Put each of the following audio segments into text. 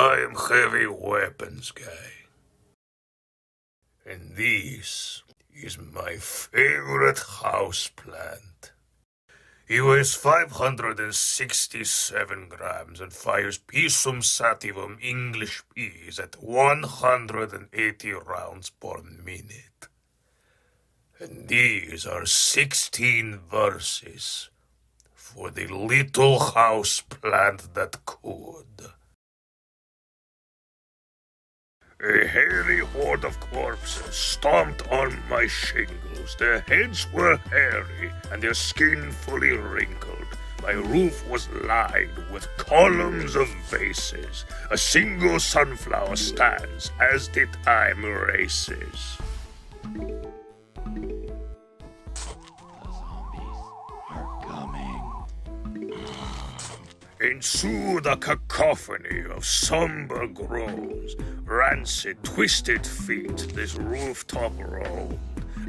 I'm heavy weapons guy. And this is my favorite houseplant. He weighs 567 grams and fires pisum sativum English peas at 180 rounds per minute. And these are 16 verses for the little houseplant that could. A hairy horde of corpses stomped on my shingles. Their heads were hairy and their skin fully wrinkled. My roof was lined with columns of vases. A single sunflower stands as the time races. Ensued a cacophony of somber groans, rancid, twisted feet this rooftop roamed.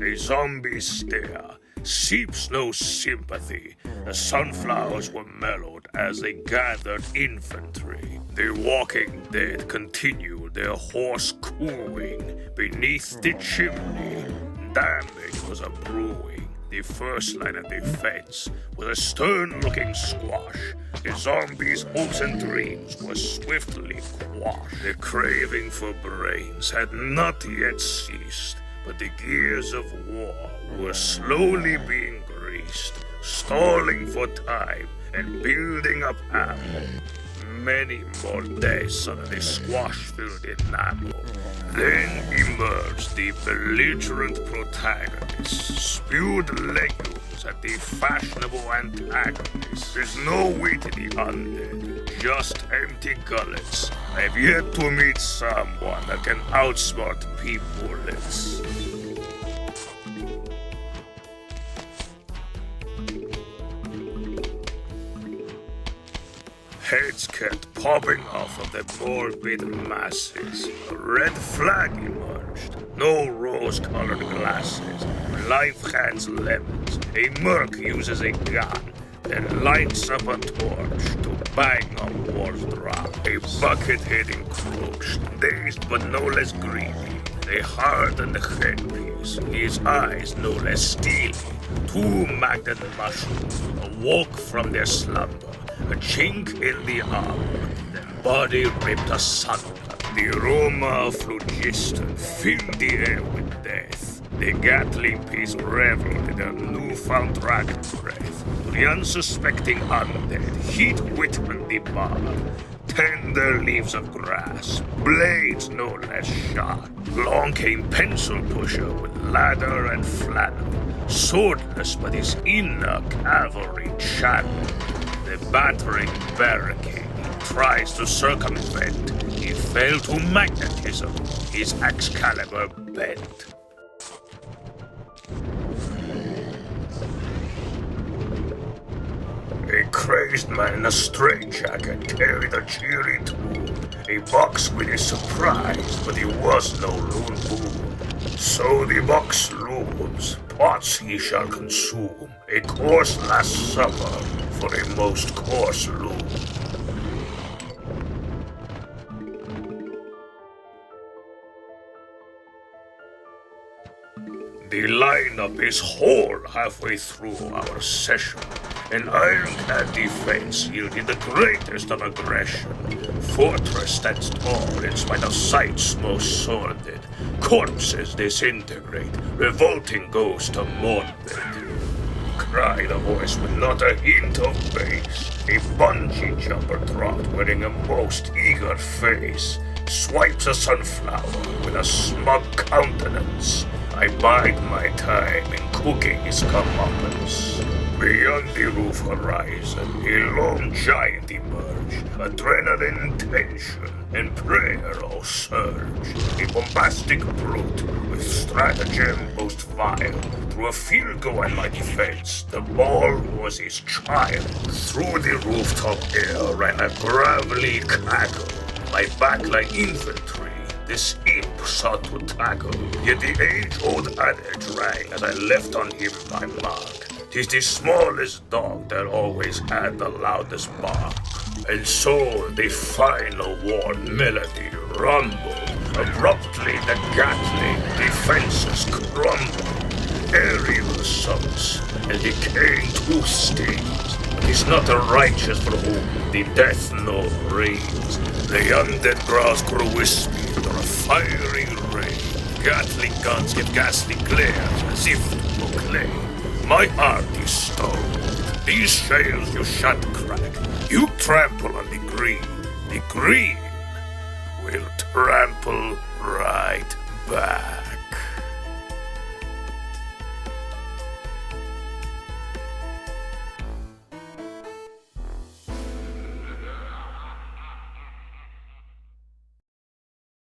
A zombie stare, seeps no sympathy. The sunflowers were mellowed as they gathered infantry. The walking dead continued their hoarse cooing beneath the chimney. Damage was a brewing. The first line of defense was a stern-looking squash. The zombies' hopes and dreams were swiftly quashed. The craving for brains had not yet ceased, but the gears of war were slowly being greased, stalling for time and building up ammo. Many more days under the squash-filled enamel. Then emerged the belligerent protagonist, spewed legumes at the fashionable antagonist. There's no way to the undead, just empty gullets. I've yet to meet someone that can outsmart bullets. Heads kept popping off of the morbid masses. A red flag emerged. No rose-colored glasses. Life hands lemons. A merc uses a gun, then lights up a torch to bang on war's drum. A bucket-head encroached, dazed but no less greedy. They hardened the headpiece, his eyes no less steely. Two magnet mushrooms awoke from their slumber. A chink in the armor, their body ripped asunder. The aroma of phlogiston filled the air with death. The Gatling piece reveled in their newfound dragon breath. To the unsuspecting undead, heat whitened the bar. Tender leaves of grass, blades no less sharp. Long came Pencil Pusher with ladder and flannel. Swordless but his inner cavalry channeled. The battering barricade he tries to circumvent. He fell to magnetism, his Excalibur bent. A crazed man in a straitjacket carried a cheery tune. A box with a surprise, but he was no loon boon. So the box looms, pots he shall consume. A course last supper for a most coarse loom. The lineup is whole halfway through our session. An iron-clad defense yielded the greatest of aggression. Fortress stands tall in spite of sight's most sordid. Corpses disintegrate, revolting ghosts to morbid. Cried a voice with not a hint of bass. A bungee jumper dropped wearing a most eager face. Swipes a sunflower with a smug countenance. I bide my time in cooking his comeuppance. Beyond the roof horizon, a lone giant emerged. Adrenaline, tension, and prayer all surge. A bombastic brute with stratagem most vile. Through a field goal and my defense, the ball was his child. Through the rooftop air ran a gravelly cackle. My backline infantry this imp sought to tackle. Yet the age-old adage rang as I left on him my mark. 'Tis the smallest dog that always had the loudest bark. And so the final war melody rumbled. Abruptly the Gatling defenses crumbled. Aerial assaults and decaying tooth stings. But it's not the righteous for whom the death knell reigns. The undead brows grow wispy under a fiery rain. Gatling guns give ghastly glares as if to proclaim, my heart is stone. These shells you shan't crack. You trample on the green. The green will trample right back.